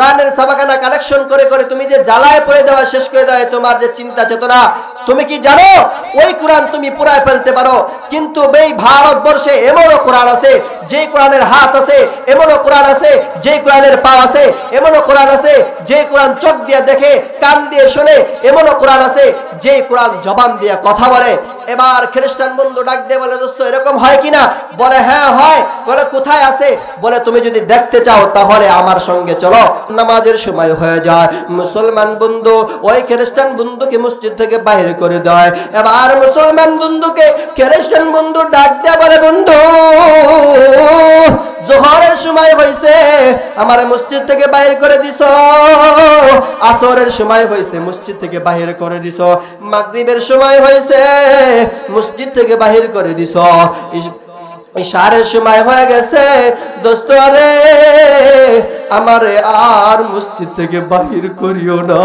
কোরআনের ছাপাখানা কালেকশন করে করে তুমি যে জ্বালায় পড়ে দেওয়া শেষ করে দেওয়া তোমার যে চিন্তা চেতনা, তুমি কি জানো ওই কোরআন তুমি পুরায় ফেলতে পারো, কিন্তু এই ভারতবর্ষে এমনও কোরআন আছে যে কোরআনের হাত আছে, এমনও কোরআন আছে যে কোরআনের পা আছে, এমনও কোরআন আছে যে কোরআন চোখ দিয়ে দেখে, কান দিয়ে শুনে, এমনও কোরআন আছে যে কোরআন জবান দিয়ে কথা বলে। এবার খ্রিস্টান বন্ধু ডাক দিয়ে বলে, দোস্ত এরকম হয় কিনা? বলে হ্যাঁ হয়। বলে কোথায় আছে? বলে তুমি যদি দেখতে চাও তাহলে আমার সঙ্গে চলো। নামাজের সময় হয়ে যায়, মুসলমান বন্ধু ওই খ্রিস্টান বন্ধুকে মসজিদ থেকে বাইরে করে দেয়। এবার মুসলমান বন্ধুকে খ্রিস্টান বন্ধু ডাক দিয়ে বলে, বন্ধু জোহরের সময় হয়েছে, আমার মসজিদ থেকে বাইরে করে দিছ, আসরের সময় হয়েছে মসজিদ থেকে বাহির করে দিছ, মাগরিবের সময় হয়েছে মসজিদ থেকে বাহির করে দিছ, ইশারের সময় হয়ে গেছে, দোস্ত রে আমারে আর মসজিদ থেকে বাহির করিও না,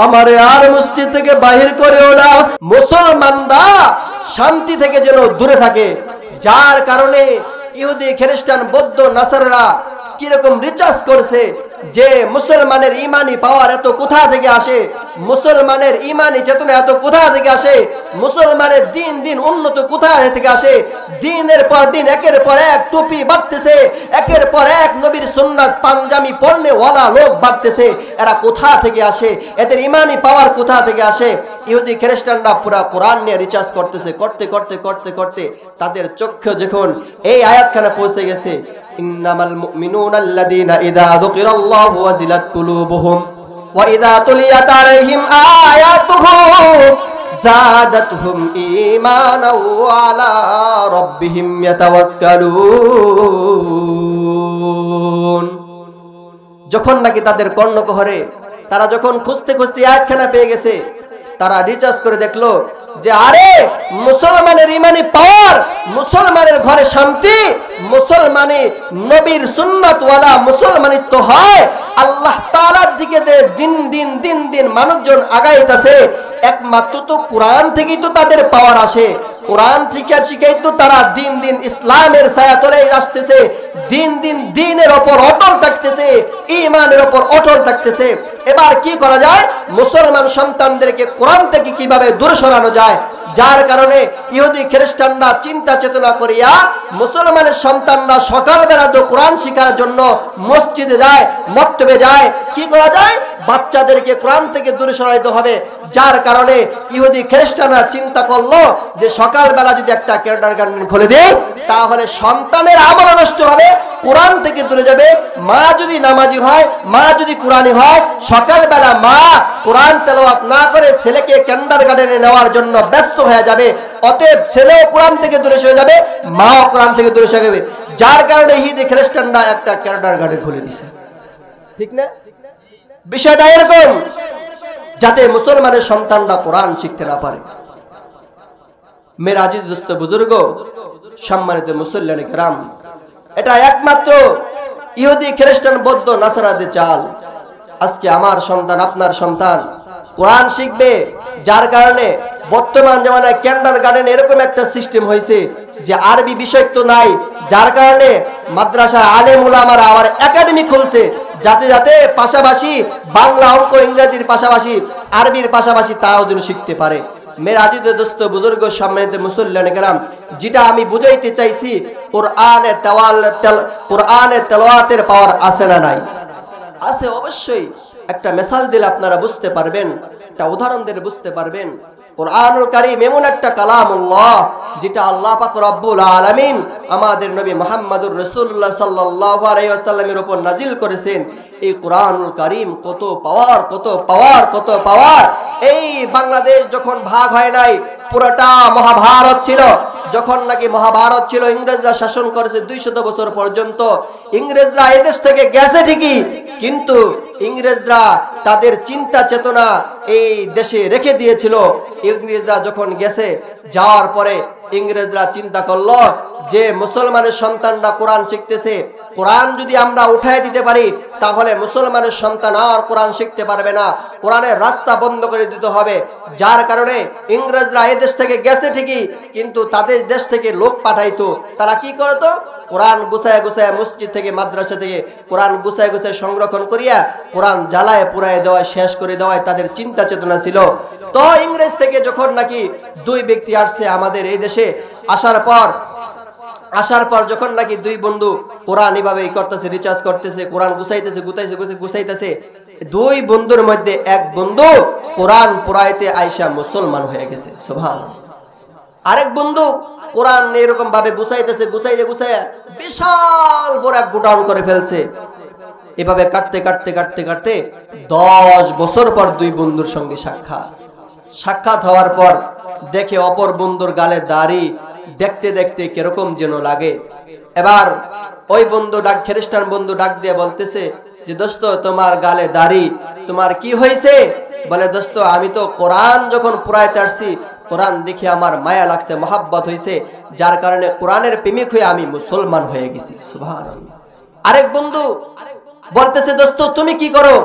আমারে আর মসজিদ থেকে বাহির করিও না। মুসলমানরা শান্তি থেকে যেন দূরে থাকে, যার কারণে ইহুদি খ্রিস্টান বৌদ্ধ নাসারারা কিরকম রিচার্জ করছে যে মুসলমানের ইমানি পাওয়ার এত কোথা থেকে আসে, মুসলমানের ইমানি চেতনা এত কোথা থেকে আসে, মুসলমানের দিন দিন উন্নত কোথা থেকে আসে, দিনের পর দিন একের পর এক টুপি বাড়তেছে, একের পর এক নবীর সুন্নাত পাঞ্জাবি পরনে ওয়ালা লোক বাড়তেছে, এরা কোথা থেকে আসে, এদের ইমানি পাওয়ার কোথা থেকে আসে? ইহুদি খ্রিস্টানরা পুরা কোরআন নিয়ে রিচার্জ করতেছে, করতে করতে করতে করতে তাদের চক্ষু যখন এই আয়াতখানা পৌঁছে গেছে, ইন্নামাল মুমিনুনা আল্লাযীনা ইযা যুকিরাল্লাহু ওয়াজিলাত কুলুবুহুম ওয়া ইযা তুলিয়াত আলাইহিম আয়াতুহু যাদাতহুম ঈমানাও ওয়া আলা রাব্বিহিম ইয়াতাওয়াক্কালুন। যখন নাকি তাদের কর্ণকুহরে তারা যখন খুঁজতে খুঁজতে আয়াতখানা পেয়ে গেছে, তারা রিচার্জ করে দেখলো যে আরে মুসলমানের ইমানি পাওয়ার, মুসলমানের ঘরে শান্তি, মুসলমানি নবীর সুন্নাত ওয়ালা মুসলমানিত্ব হয়, আল্লাহ তাআলার দিকে দিন দিন দিন দিন মানুষজন আগাইতেছে, একমাত্র তো কোরআন থেকেই তো তাদের পাওয়ার আসে, কোরআন থেকে শিখেই তো তারা দিন দিন ইসলামের ছায়াতলে আসতেছে, দিন দিন দিনের ওপর অটল থাকতেছে, ঈমানের ওপর অটল থাকতেছে। এবার কি করা যায়? মুসলমান সন্তানদেরকে কোরআন থেকে কিভাবে দূরে সরানো যায়, যার কারণে ইহুদি খ্রিস্টানরা চিন্তা চেতনা করিয়া মুসলমানের সন্তানরা সকালবেলা তো কোরআন শিখার জন্য মসজিদে যায়, মক্তবে যায়, কি করা যায়? বাচ্চাদেরকে কোরআন থেকে দূরে সরাইতে হবে। যার কারণে ইহুদি খ্রিস্টানরা চিন্তা করলো যে সকালবেলা যদি একটা কিন্ডারগার্টেন খুলে দেয় তাহলে সন্তানের আমল নষ্ট হবে, কোরআন থেকে দূরে যাবে। মা যদি নামাজি হয়, মা যদি কোরআনি হয়, সকালবেলা মা কোরআন তেলাওয়াত না করে ছেলেকে কিন্ডারগার্টেনে নেওয়ার জন্য ব্যস্ত হয়ে যাবে, অতএব ছেলেও কোরআন থেকে দূরে সরে যাবে, মাও কোরআন থেকে দূরে সরে যাবে। যার কারণে ইহুদি খ্রিস্টানরা একটা কিন্ডারগার্টেন খুলে দিয়েছে, ঠিক না? বিষয়টা এরকম যাতে মুসলমানের সন্তানরা কোরআন শিখতে না পারে। মেরা আজিজ দোস্ত বুজুর্গ, সম্মানিত মুসল্লিয়ানে কেরাম, এটা একমাত্র ইহুদি খ্রিস্টান বৌদ্ধ নাসারাদের চাল। আজকে আমার সন্তান, আপনার সন্তান কোরআন শিখবে, যার কারণে বর্তমান জামানায় কিন্ডারগার্টেন এরকম একটা সিস্টেম হয়েছে যে আরবি বিষয় তো নাই, যার কারণে মাদ্রাসার আলেম উলামারা আবার একাডেমি খুলছে, যাতে যাতে পাশাপাশি বাংলা, অঙ্ক, ইংরেজির পাশাপাশি আরবির পাশাপাশি তাও যেন শিখতে পারে। মেরা আজিজ দোস্ত বুজুর্গ, সম্মানিত মুসল্লিয়ানে কেরাম, যেটা আমি বুঝাইতে চাইছি, কোরআনে তেলাওয়াতের পাওয়ার আছে না নাই? আছে, অবশ্যই। একটা মিসাল দিলে আপনারা বুঝতে পারবেন, একটা উদাহরণ দিলে বুঝতে পারবেন। কোরআনুল কারীম এমন একটা কালামুল্লাহ যেটা আল্লাহ পাক রব্বুল আলামিন আমাদের নবী মুহাম্মদুর রাসূলুল্লাহ সাল্লাল্লাহু আলাইহি ওয়াসাল্লামের উপর নাজিল করেছেন। এই কোরআনুল কারীম কত পাওয়ার, কত পাওয়ার, কত পাওয়ার! এই বাংলাদেশ যখন ভাগ হয় নাই, পুরোটা মহাভারত ছিল। যখন নাকি মহাভারত ছিল, ইংরেজরা শাসন করেছে 200 বছর পর্যন্ত। ইংরেজরা এই দেশ থেকে গেছে ঠিকই, কিন্তু ইংরেজরা তাদের চিন্তা চেতনা এই দেশে রেখে দিয়েছিল। ইংরেজরা যখন গেছে, যাওয়ার পরে ইংরেজরা চিন্তা করলো যে মুসলমানের সন্তানরা কোরআন শিখতেছে, কোরআন যদি আমরা উঠায় দিতে পারি তাহলে মুসলমানের সন্তান আর কোরআন শিখতে পারবে না, কোরআনের রাস্তা বন্ধ করে দিতে হবে। যার কারণে ইংরেজরা এই দেশ থেকে গেছে ঠিকই, কিন্তু তাদের দেশ থেকে লোক পাঠাইতো। তারা কি করতো? কোরআন গুছায় গুছায় মসজিদ থেকে মাদ্রাসা থেকে কোরআন গুছায় গুছায় সংরক্ষণ করিয়া কোরআন জ্বালায় পুরায় দেওয়ায় শেষ করে দেওয়ায় তাদের চিন্তা চেতনা ছিল। তো ইংরেজ থেকে যখন নাকি দুই ব্যক্তি আসছে আমাদের এই দেশে, আসার পর যখন নাকি দুই বন্ধু কোরআন এভাবেই করতেছে, রিচার্জ করতেছে, কোরআন গুছাইতেছে, দুই বন্ধুর মধ্যে এক বন্ধু কোরআন পুরাইতে আইসা মুসলমান হয়ে গেছে, সুবহানাল্লাহ। আরেক বন্ধু কোরআন এরকম ভাবে গুছাইতেছে, গুছাইয়া বিশাল বড় এক গোডাউন করে ফেলছে। এভাবে কাটতে 10 বছর পর দুই বন্ধুর সঙ্গে সাক্ষাৎ হওয়ার পর দেখে অপর বন্ধুর গালে দাড়ি, দেখতে দেখতে কিরকম যেন লাগে। এবার ওই বন্ধু খ্রিস্টান বন্ধু ডাক দিয়ে বলতেছে যে দোস্ত, তোমার গালে দাড়ি, তোমার কি হয়েছে? বলে দোস্ত, আমি তো কোরআন যখন পুরাইতে আসছি, কোরআন দেখে আমার মায়া লাগছে, মহাব্বত হয়েছে, যার কারণে কোরআনের প্রেমিক হয়ে আমি মুসলমান হয়ে গেছি, সুবহানাল্লাহ। আরেক বন্ধু বলতেছে দোস্ত, তুমি কি করো?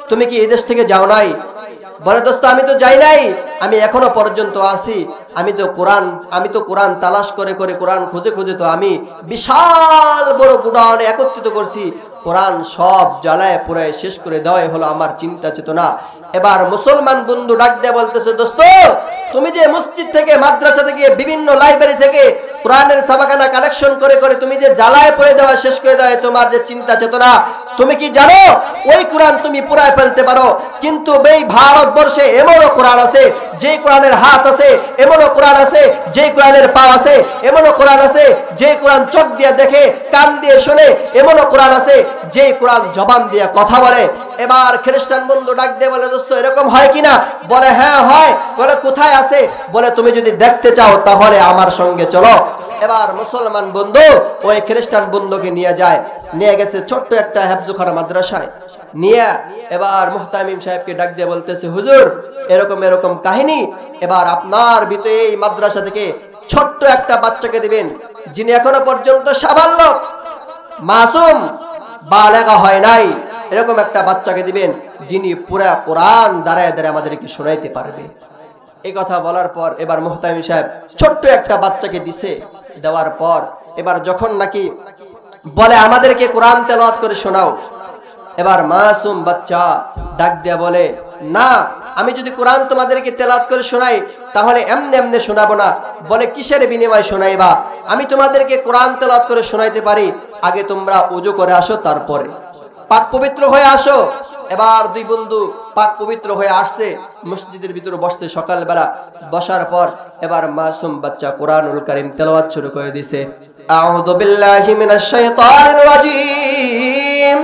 তুমি কি এই দেশ থেকে যাও নাই? বলে দোস্ত, আমি তো যাই নাই, আমি এখনো পর্যন্ত আছি। আমি তো কোরআন তালাশ করে কোরআন খুঁজে তো আমি বিশাল বড় গোডাউনে একত্রিত করছি। কোরআন সব জ্বালায় পুরায় শেষ করে দেওয়াই হলো আমার চিন্তা চেতনা। এবার মুসলমান বন্ধু ডাক দিয়ে বলতেছে দোস্ত, তুমি যে মসজিদ থেকে মাদ্রাসা থেকে বিভিন্ন লাইব্রেরি থেকে কোরআনের ছাপাখানা কালেকশন করে তুমি যে জ্বালায় পড়ে দেওয়া শেষ করে দেওয়া তোমার যে চিন্তা চেতনা, তুমি কি জানো ওই কোরআন তুমি পুরায় ফেলতে পারো, কিন্তু এই ভারতবর্ষে এমনও কোরআন আছে যে কোরআনের হাত আছে, এমনও কোরআন আছে যে কোরআনের পা আছে, এমনও কোরআন আছে যে কোরআন চোখ দিয়ে দেখে, কান দিয়ে শুনে, এমনও কোরআন আছে যে কোরআন জবান দিয়ে কথা বলে। এবার খ্রিস্টান বন্ধু ডাক দিয়ে বলে দোস্ত, এরকম হয় কিনা? বলে হ্যাঁ হয়। বলে কোথায় আছে? বলে তুমি যদি দেখতে চাও তাহলে আমার সঙ্গে চলো। এবার মুসলমান বন্ধু ওই খ্রিস্টান বন্ধুকে নিয়ে গেছে ছোট্ট একটা হেফজুখানা মাদ্রাসায় নিয়ে। এবার মুহতামিম সাহেবকে ডাক দিয়ে বলতেছে, হুজুর এরকম কাহিনী, এবার আপনার ভিতরে এই মাদ্রাসা থেকে ছোট্ট একটা বাচ্চাকে দিবেন, যিনি এখনো পর্যন্ত সাবালক, মাসুম, বালেগা হয় নাই, এরকম একটা বাচ্চাকে দিবেন যিনি পুরা কোরআন দাঁড়ায় আমাদেরকে শোনাইতে পারবে। এই কথা বলার পর এবার মুহতামিম সাহেব ছোট্ট একটা বাচ্চাকে দেওয়ার পর এবার যখন নাকি বলে আমাদেরকে কোরআন তেলাওয়াত করে শোনাও, এবার মাসুম বাচ্চা ডাক দিয়া বলে, না, আমি যদি কোরআন তোমাদেরকে তেলাওয়াত করে শোনাই তাহলে এমনি শোনাবো না। বলে কিসের বিনিময়ে শোনাইবা? আমি তোমাদেরকে কোরআন তেলাওয়াত করে শোনাইতে পারি, আগে তোমরা ওযু করে আসো, তারপরে পাক পবিত্র হয়ে আসো। এবার দুই বন্ধু পাক পবিত্র হয়ে আসছে, মসজিদের ভিতরে বসছে সকালবেলা। বসার পর এবার মাসুম বাচ্চা কোরআনুল কারীম তেলাওয়াত শুরু করে দিয়েছে। আউযু বিল্লাহি মিনাশ শাইতানির রাজীম,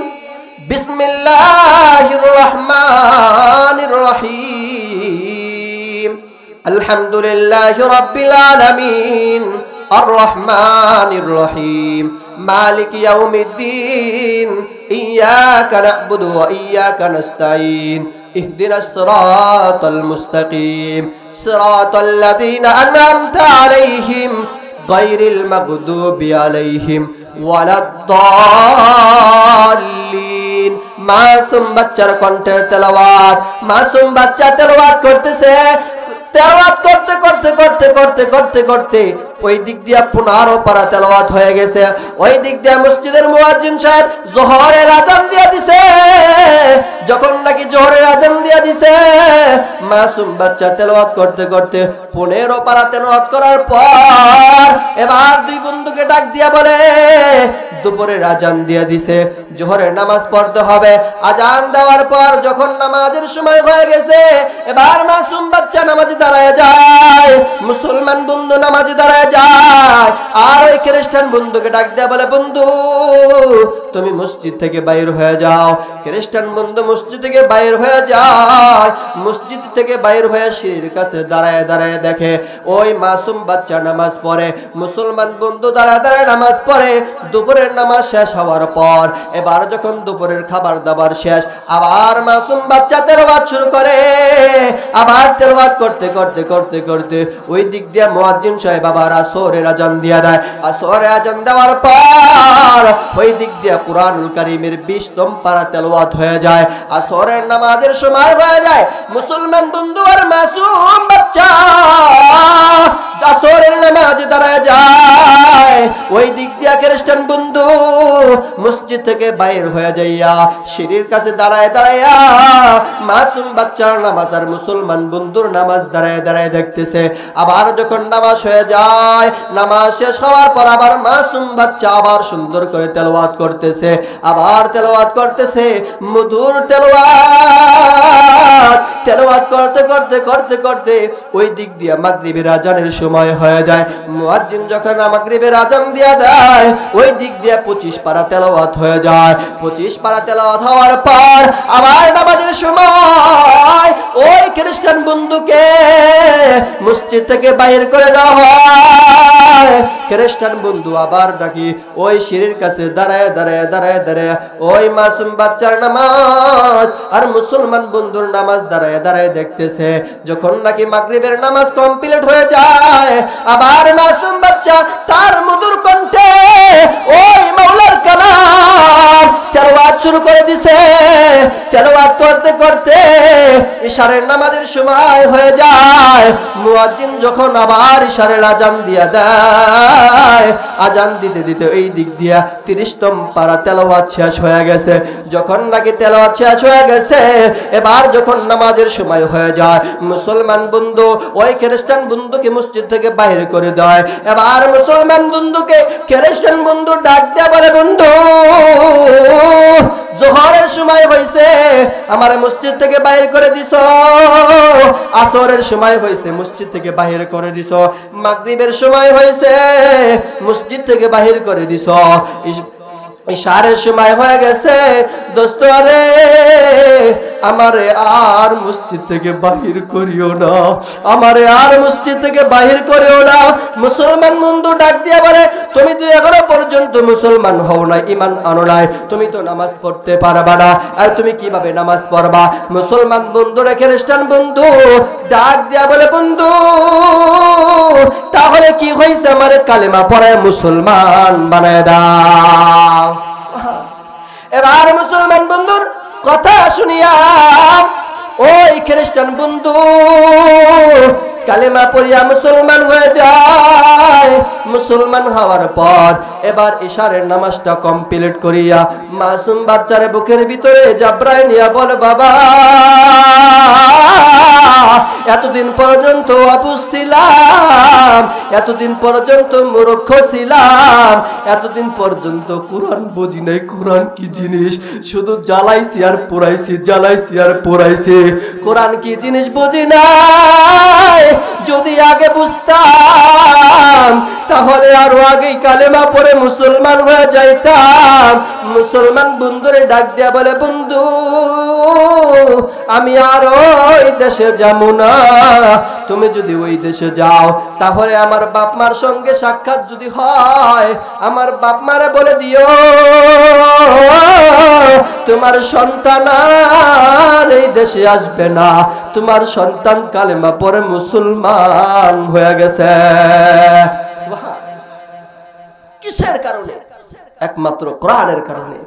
বিসমিল্লাহির রহমানির রহিম, আলহামদুলিল্লাহি রাব্বিল আলামিন, আর রহমানির রহিম, মালিক ইয়াউমিদ্দিন, ইয়্যাকা না'বুদু ওয়া ইয়্যাকা নাস্তাঈন, ইহদিনাস সিরাতাল মুস্তাকিম, সিরাতাল লাযীনা আন'আমতা আলাইহিম গায়রিল মাগদুবি আলাইহিম ওয়ালাদ-দাল্লিন। মাসুম বাচ্চার কণ্ঠের তেলাওয়াত, মাসুম বাচ্চা তেলাওয়াত করতেছে। তেলাওয়াত করতে ওই দিক দিয়া 15 পারা তেলাওয়াত হয়ে গেছে। ওই দিক দিয়া মসজিদের মুয়াজ্জিন সাহেব যোহরের আযান দিয়ে দিছে। যখন নাকি যোহরের আযান দিয়ে দিছে, মাসুম বাচ্চা তেলাওয়াত করতে 15 পারা তেলাওয়াত করার পর এবার দুই বন্ধুকে ডাক দিয়া বলে, দুপুরের আযান দিয়ে দিছে, যোহরের নামাজ পড়তে হবে। আযান দেওয়ার পর যখন নামাজের সময় হয়ে গেছে, এবার মাসুম বাচ্চা নামাজে দাঁড়ায় যায়, মুসলমান বন্ধু নামাজে দাঁড়ায় যায়। আর ওই খ্রিস্টান বন্ধুকে ডাক দেয়া বলে, বন্ধু তুমি মসজিদ থেকে বাইর হয়ে যাও। খ্রিস্টান বন্ধু মসজিদ থেকে বাইর হয়ে যায়। মসজিদ থেকে বাইর হয়ে সিঁড়ির কাছে দাঁড়ায় দেখে ওই মাসুম বাচ্চা নামাজ পড়ে, মুসলমান বন্ধু দাঁড়ায় নামাজ পড়ে। দুপুরের নামাজ শেষ হওয়ার পর এবার যখন দুপুরের খাবার দাবার শেষ, আবার মাসুম বাচ্চা তেলাওয়াত শুরু করে। আবার তেলাওয়াত করতে করতে করতে করতে ওই দিক দিয়ে মুয়াজ্জিন সাহেব আবার আসরের আজান দিয়া দেয়। আসরের আজান দেওয়ার পর ওই দিক দিয়ে কুরআনুল কারীমের 20তম পারা তেলাওয়াত হয়ে যায়। আসরের নামাজের সময় হয়ে যায়। মুসলমান বন্ধু আর মাসুম বাচ্চা আসরের নামাজ দাঁড়ায় যায়। ওই দিক দিয়া খ্রিস্টান বন্ধু মসজিদ থেকে বাইর হয়ে যাইয়া সিঁড়ির কাছে দাঁড়ায় দাঁড়াইয়া মাসুম বাচ্চার নামাজ আর মুসলমান বন্ধুর নামাজ দাঁড়ায় দাঁড়ায় দেখতেছে। আবার যখন নামাজ হয়ে যায়, নামাজ শেষ হওয়ার পর আবার মাসুম বাচ্চা আবার সুন্দর করে তেলাওয়াত করতেছে, আবার তেলাওয়াত করতেছে, মধুর তেলাওয়াত। তেলাওয়াত করতে করতে করতে করতে ওই দিক দিয়া মাগরিবের আজানের সময় হয়ে যায়। মুয়াজ্জিন যখন মাগরিবের আজান দিয়া দেয়, ওই দিক দিয়া 25 পারা তেলাওয়াত হয়ে যায়। 25 পারা তেলাওয়াত হওয়ার পর আবার নামাজের সময় ওই খ্রিস্টান বন্ধুকে মসজিদ থেকে বাইর করে দেওয়া হয়। খ্রিস্টান বন্ধু আবার ডাকি ওই সিঁড়ির কাছে দাঁড়ায় দাঁড়ায় দাঁড়ায় দাঁড়ায় ওই মাসুম বাচ্চার নামাজ আর মুসলমান বন্ধুর নামাজ দাঁড়ায় দাঁড়ায় দেখতেছে। যখন নাকি মাগরিবের নামাজ কমপ্লিট হয়ে যায়, আবার মাসুম বাচ্চা তার মধুর কণ্ঠে ওই মাওলার কালাম তেলাওয়াত শুরু করে দিছে। তেলাওয়াত করতে করতে ইশারের নামাজের সময় হয়ে যায়। মুয়াজ্জিন যখন আবার ইশারের আজান দিয়া দেয়, আজান দিতে দিতে এই দিক দিয়া 30তম পারা তেলাওয়াত শেষ হয়ে গেছে। যখন নাকি তেলাওয়াত শেষ হয়ে গেছে, এবার যখন নামাজের সময় হয়ে যায়, মুসলমান বন্ধু ওই খ্রিস্টান বন্ধুকে মসজিদ থেকে বাইর করে দেয়। এবার মুসলমান বন্ধুকে খ্রিস্টান বন্ধু ডাক দেয়া বলে, বন্ধু জোহরের সময় হয়েছে, আমার মসজিদ থেকে বাইর করে দিছ। আসরের সময় হয়েছে, মসজিদ থেকে বাহির করে দিছ। মাগরিবের সময় হয়েছে, মসজিদ থেকে বাহির করে দিছ। ইশারের সময় হয়ে গেছে, দোস্ত রে আমারে আর মসজিদ থেকে বাহির করিও না, আমারে আর মসজিদ থেকে বাহির করিও না। মুসলমান বন্ধু ডাক দিয়া বলে, তুমি তো এখনো পর্যন্ত মুসলমান হও না, ঈমান আনো নাই, তুমি তো নামাজ পড়তে পারবা না, আর তুমি কিভাবে নামাজ পড়বা? মুসলমান বন্ধু রে খ্রিস্টান বন্ধু ডাক দিয়া বলে, বন্ধু তাহলে কি হয়েছে, আমারে কালেমা পড়ায় মুসলমান বানায় দাও। এবার মুসলমান বন্ধুর কথা শুনিয়া ওই খ্রিস্টান বন্ধু কালেমা পড়িয়া মুসলমান হয়ে যায়। মুসলমান হওয়ার পর এবার ইশারের নামাজটা কমপ্লিট করিয়া মাসুম বাচ্চার বুকের ভিতরে জাবরায় নিয়া বলে, বাবা এতদিন পর্যন্ত অবুঝ ছিলাম, এতদিন পর্যন্ত মূর্খ ছিলাম, এতদিন পর্যন্ত কোরআন বুঝি নাই, কোরআন কি জিনিস, শুধু জ্বালাইছি আর পোড়াইছি, জ্বালাইছি আর পোড়াইছি, কোরআন কি জিনিস বুঝি নাই। যদি আগে বুঝতাম তাহলে আরো আগেই কালেমা পড়ে মুসলমান হয়ে যাইতাম। মুসলমান বন্ধুরে ডাক দিয়া বলে, বন্ধু আমি আর ওই দেশে যাবো না, তুমি যদি ওই দেশে যাও তাহলে আমার বাপ মার সঙ্গে সাক্ষাৎ যদি হয়, আমার বাপ মারে বলে দিও তোমার সন্তান আর এই দেশে আসবে না, তোমার সন্তান কালেমা পড়ে মুসলমান হয়ে গেছে। কিসের কারণে? একমাত্র কোরআনের কারণে।